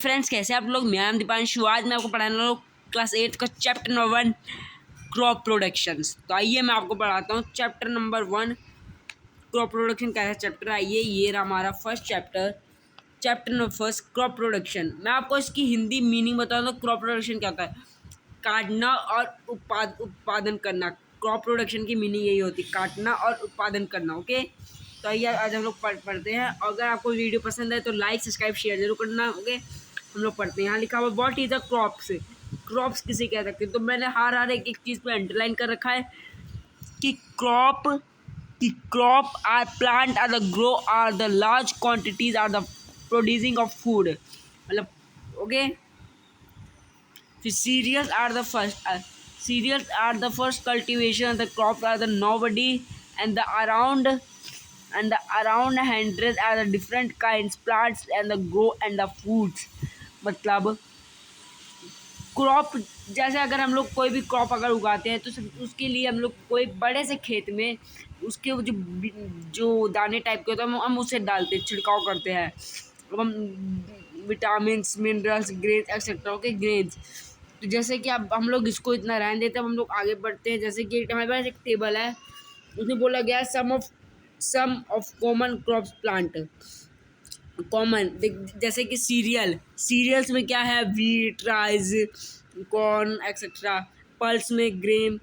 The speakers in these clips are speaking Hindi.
फ्रेंड्स, कैसे आप लोग। मेरा नाम दीपांशु। आज मैं आपको पढ़ाने वाला हूँ क्लास 8 का चैप्टर नंबर 1 क्रॉप प्रोडक्शंस। तो आइए मैं आपको पढ़ाता हूँ चैप्टर नंबर 1 क्रॉप प्रोडक्शन। कैसा चैप्टर, आइए ये रहा हमारा first chapter. Chapter number first crop production. मैं आपको इसकी हिंदी मीनिंग बता दूँ। क्रॉप प्रोडक्शन क्या होता है? काटना और उत्पादन करना। क्रॉप प्रोडक्शन की मीनिंग यही होती है, काटना और उत्पादन करना। ओके, तो आइए आज हम लोग पढ़ते हैं। अगर आपको वीडियो पसंद है तो लाइक सब्सक्राइब शेयर जरूर करना। ओके, हम लोग पढ़ते हैं। यहाँ लिखा हुआ what is the crops. Crops किसे कह सकते हैं? तो मैंने हर एक चीज़ पे अंडरलाइन कर रखा है कि crop are plant are the grow are the large quantities are the producing of food. मतलब okay, cereals are the first cultivation. The crops are the nobody, and the around hundred are the different kinds plants and the grow and the foods. मतलब क्रॉप, जैसे अगर हम लोग कोई भी क्रॉप अगर उगाते हैं तो उसके लिए हम लोग कोई बड़े से खेत में उसके जो दाने टाइप के होते हैं हम उसे डालते हैं, छिड़काव करते हैं। अब हम vitamin minerals grains etcetera. Okay, grains. तो जैसे कि अब हम लोग इसको इतना रहने देते हैं, हम लोग आगे बढ़ते हैं। जैसे कि हमारे पास एक टेबल है, उसमें बोला गया है some of common crops plant. Common जैसे कि सीरियल्स में क्या है? Wheat, rice, corn etcetera. Pulse में ग्रेन,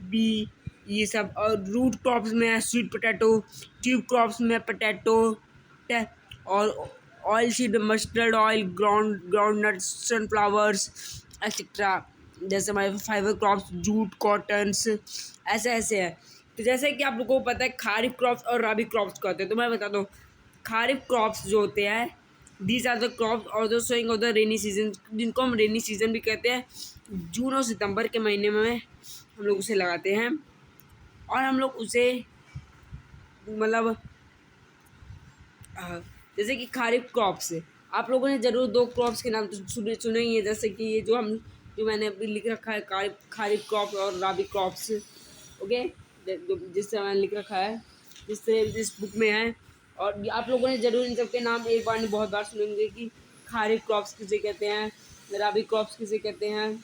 बी, ये सब। और रूट क्रॉप्स में है स्वीट पोटैटो। ट्यूब क्रॉप्स में पोटैटो और ऑयल सीड में mustard oil, groundnuts, sunflowers etcetera. जैसे हमारे फाइबर क्रॉप्स जूट, कॉटन्स, ऐसे है। तो जैसे कि आप लोगों को पता है खारिफ क्रॉप्स और राबी क्रॉप्स क्या होते हैं, तो मैं बता दूँ। खारिफ क्रॉप्स जो होते हैं, दीज आर द क्रॉप्स और the sowing of the rainy season, जिनको हम रेनी सीजन भी कहते हैं। जून और सितंबर के महीने में हम लोग उसे लगाते हैं और हम लोग उसे मतलब जैसे कि खारिफ क्रॉप्स, आप लोगों ने ज़रूर 2 क्रॉप्स के नाम तो सुने ही है। जैसे कि ये जो मैंने अभी लिख रखा है खारिफ क्रॉप्स और राबी क्रॉप्स। ओके, जिससे मैंने लिख रखा है, जिससे इस बुक में है। और आप लोगों ने ज़रूर इन सबके नाम एक बार नहीं बहुत बार सुनेंगे कि खारिफ क्रॉप्स किसे कहते हैं, राबी क्रॉप्स किसे कहते हैं।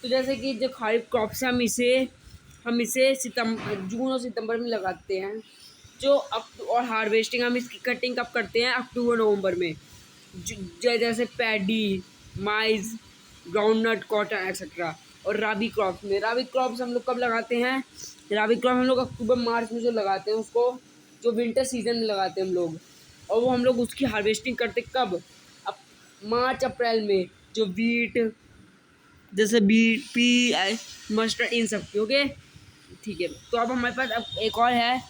तो जैसे कि जो खारिफ क्रॉप्स है हम इसे जून और सितंबर में लगाते हैं। और हार्वेस्टिंग हम इसकी कटिंग कब करते हैं? अक्टूबर नवंबर में। जैसे paddy, mine's, groundnut, cotton etcetera. और राबी क्रॉप्स हम लोग कब लगाते हैं? राबी क्रॉप हम लोग अक्टूबर मार्च में जो लगाते हैं उसको, जो विंटर सीजन में लगाते हैं हम लोग। और वो हम लोग उसकी हार्वेस्टिंग करते कब? अब मार्च अप्रैल में। जो वीट, जैसे बीट, पी, मस्टर्ड, इन सब की। ओके, ठीक है। तो अब हमारे पास अब एक और है,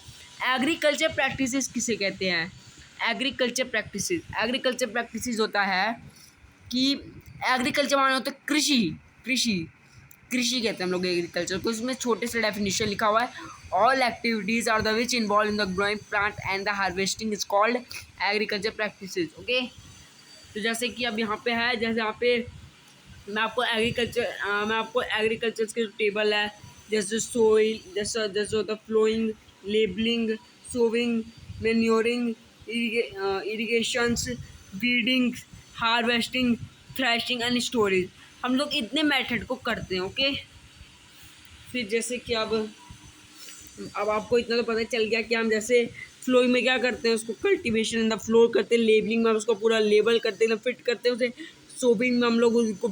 एग्रीकल्चर प्रैक्टिसेस किसे कहते हैं? एग्रीकल्चर प्रैक्टिसेस होता है कि एग्रीकल्चर माने होता है कृषि कहते हैं हम लोग एग्रीकल्चर को। इसमें छोटे से डेफिनेशन लिखा हुआ है, all activities are the which involve in the growing plant and the harvesting is called agriculture practices. Okay, तो जैसे कि अब यहाँ पे है, जैसे यहाँ पे मैं आपको एग्रीकल्चर के जो टेबल है, जैसे सोइल, जैसे होता है ploughing, levelling, sowing, manuring, irrigations, weeding, harvesting, threshing and storage. हम लोग इतने मेथड को करते हैं। ओके, फिर जैसे कि अब आपको इतना तो पता चल गया कि हम जैसे फ्लोइंग में क्या करते हैं, उसको कल्टीवेशन इन द फ्लोर करते हैं। लेबलिंग में हम उसको पूरा लेबल करते हैं, फिट करते हैं उसे। सोविंग में हम लोग उसको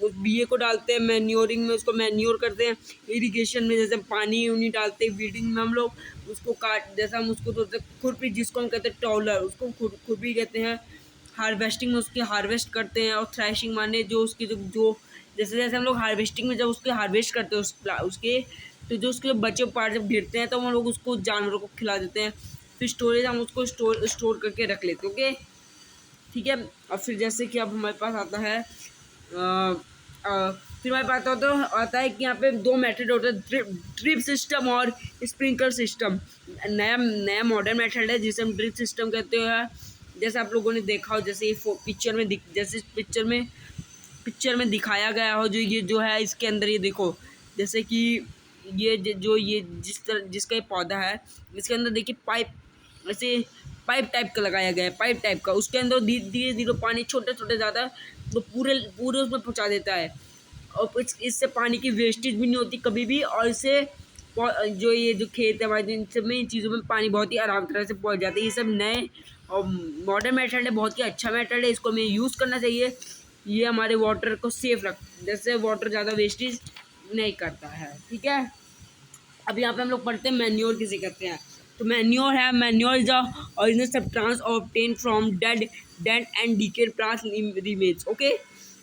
उस बीए को डालते हैं। मैन्योरिंग में उसको मैन्योर करते हैं। इरिगेशन में जैसे पानी उनी डालते हैं। वीडिंग में हम लोग उसको जैसे हम उसको तो खुरपी, जिसको हम कहते हैं टॉलर, उसको खुरपी कहते हैं। हार्वेस्टिंग में उसकी हार्वेस्ट करते हैं। और थ्रैशिंग माने जो उसकी जो जैसे हम लोग हार्वेस्टिंग में जब उसके हार्वेस्ट करते हैं उसके तो जो उसके बचे पार्ट जब गिरते हैं तो हम लोग उसको जानवरों को खिला देते हैं। फिर स्टोरेज हम उसको स्टोर करके रख लेते हैं। ओके, ठीक है। और फिर जैसे कि अब हमारे पास आता है फिर हमारे पास आता है कि यहाँ पे 2 मेथड होते हैं, ड्रिप सिस्टम और स्प्रिंकलर सिस्टम। नया मॉडर्न मेथड है जिसे हम ड्रिप सिस्टम कहते हैं। जैसे आप लोगों ने देखा हो, जैसे ये पिक्चर में दिखाया गया हो, जो है इसके अंदर ये देखो। जैसे कि ये जिसका ये पौधा है, इसके अंदर देखिए पाइप टाइप का लगाया गया है, पाइप टाइप का। उसके अंदर धीरे धीरे पानी छोटे छोटे ज़्यादा वो पूरे पूरे उसमें पहुँचा देता है। और इससे पानी की वेस्टेज भी नहीं होती कभी भी, और इससे जो ये जो खेत है हमारे, इन सब में इन चीज़ों में पानी बहुत ही आराम तरह से पहुँच जाता है। ये सब नए और मॉडर्न मेथड है, बहुत ही अच्छा मेथड है, इसको हमें यूज़ करना चाहिए। ये हमारे वाटर को सेफ रख, जैसे वाटर ज़्यादा वेस्टेज नहीं करता है। ठीक है, अब यहाँ पे हम लोग पढ़ते हैं मैन्योर किसे कहते हैं। तो मैन्योर है, manure is the original substance obtain from dead and decade plant remains. Okay,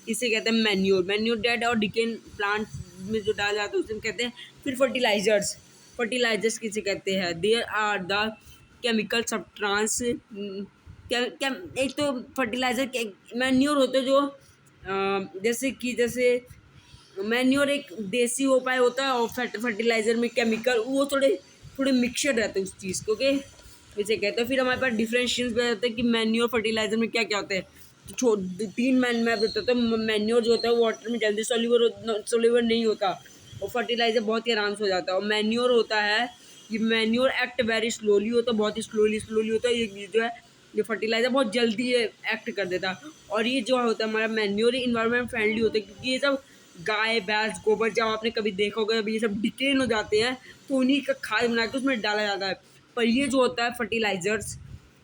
इसे कहते हैं मैन्योर। मैन्योर डेड और डिकेड प्लांट में जो डाला जाता है उसे हम कहते हैं। फिर फर्टिलाइजर्स, फर्टिलाइजर्स किसे कहते हैं। There are the chemical substance, एक तो फर्टिलाइजर मैन्योर होते जो जैसे मैन्योर एक देसी उपाय होता है, और फर्टिलाइजर में केमिकल वो थोड़े थोड़े मिक्सचर रहते हैं उस चीज़ को। ओके, इसे कहते हैं। फिर हमारे पास डिफरेंशिएशन भी रहते हैं कि मैन्योर फर्टिलाइजर में क्या क्या होता है। तो तीन मैं बताता हूँ। मैन्योर जो होता है वो वाटर में जल्दी सोल्यूबल नहीं होता, और फर्टिलाइजर बहुत ही आराम से हो जाता है। और मैन्योर होता है, ये मैन्योर एक्ट वेरी स्लोली होता है, बहुत ही स्लोली होता है। ये जो है ये फर्टिलाइजर बहुत जल्दी एक्ट कर देता है। और ये जो होता है हमारा मैन्योर इन्वायरमेंट फ्रेंडली होता है, क्योंकि ये सब गाय भैंस गोबर जब आपने कभी देखा होगा, जब ये सब डिकेन हो जाते हैं तो उन्हीं का खाद बना के उसमें डाला जाता है। पर ये जो होता है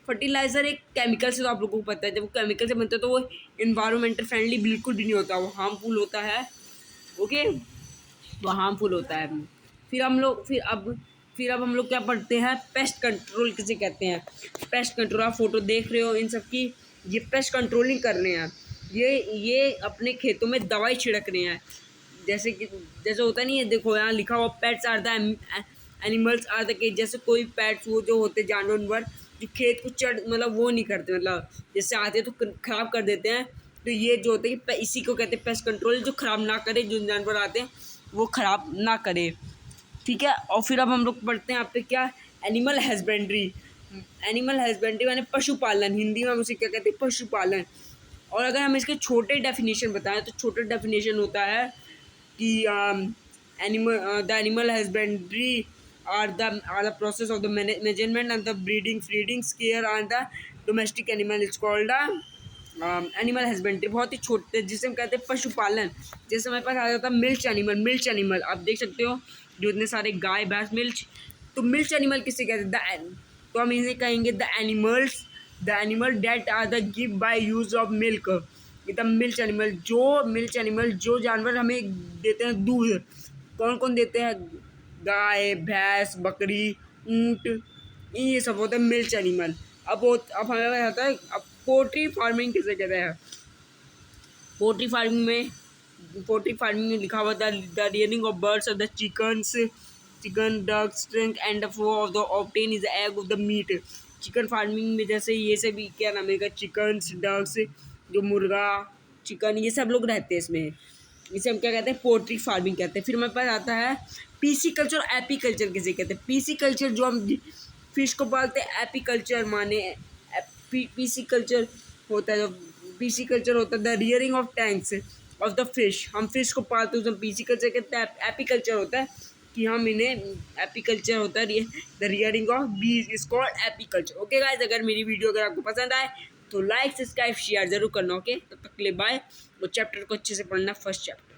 फर्टिलाइज़र एक केमिकल से, तो आप लोगों को पता है जब वो केमिकल से बनता है तो वो इन्वायरमेंटल फ्रेंडली बिल्कुल भी नहीं होता, वो हार्मफुल होता है। ओके, वो हार्मफुल होता है। फिर अब हम लोग क्या पढ़ते हैं, पेस्ट कंट्रोल किसे कहते हैं। पेस्ट कंट्रोल, आप फोटो देख रहे हो इन सब की, ये पेस्ट कंट्रोलिंग कर रहे हैं। ये अपने खेतों में दवाई छिड़क रहे हैं। जैसे होता नहीं है, देखो यहाँ लिखा हुआ pets are the animals are the cage. जैसे कोई पेट्स वो जो होते जानवर जो खेत को चढ़ मतलब वो नहीं करते, मतलब जैसे आते तो खराब कर देते हैं। तो ये जो होते हैं इसी को कहते हैं पेस्ट कंट्रोल, जो खराब ना करे, जो जानवर आते हैं वो खराब ना करे। ठीक है, और फिर अब हम लोग पढ़ते हैं यहाँ पे क्या, एनिमल हस्बेंड्री। एनिमल हस्बेंड्री माने पशुपालन, हिंदी में हम उसे क्या कहते हैं, पशुपालन। और अगर हम इसके छोटे डेफिनेशन बताएं तो छोटे डेफिनेशन होता है कि the animal husbandry are the process of the management and the breeding feeding care and the domestic animal is called animal husbandry. बहुत ही छोटे, जिसे हम कहते हैं पशुपालन। जैसे हमारे पास आ जाता है मिल्च एनिमल, आप देख सकते हो जो इतने सारे गाय भैंस मिल्च। तो मिल्च एनिमल किसे कहते हैं, तो हम इन्हें कहेंगे the animal that are the give by use of milk. The milch animal जो जानवर हमें देते हैं दूध। कौन कौन देते हैं, गाय भैंस बकरी ऊँट, ये सब होते हैं मिल्च एनिमल। अब हमें आता है, अब पोल्ट्री फार्मिंग किसे कहते हैं। पोल्ट्री फार्मिंग में लिखा हुआ the rearing of birds of the chicken ducks string and the flow of the obtain is egg of the meat. Chicken farming में जैसे ये सभी क्या नाम है, चिकन्स डक्स, जो मुर्गा चिकन ये सब लोग रहते हैं इसमें, इसे हम क्या कहते हैं, पोल्ट्री फार्मिंग कहते हैं। फिर हमारे पास आता है पीसी कल्चर और एपी कल्चर किसे कहते हैं। पीसी कल्चर जो हम फिश को पालते हैं, एपी कल्चर माने पीसी कल्चर होता है, जो पीसी कल्चर होता है the rearing of tanks of the fish. हम फिश को पालते हैं तो पीसी कल्चर कहते हैं। एपी कल्चर होता है कि हम इन्हें, एपी कल्चर होता है द रियरिंग ऑफ बीज is called AP culture. Okay guys, अगर मेरी वीडियो अगर आपको पसंद आए तो लाइक सब्सक्राइब शेयर जरूर करना। ओके, तब तक के लिए बाय। वो चैप्टर को अच्छे से पढ़ना, फर्स्ट चैप्टर।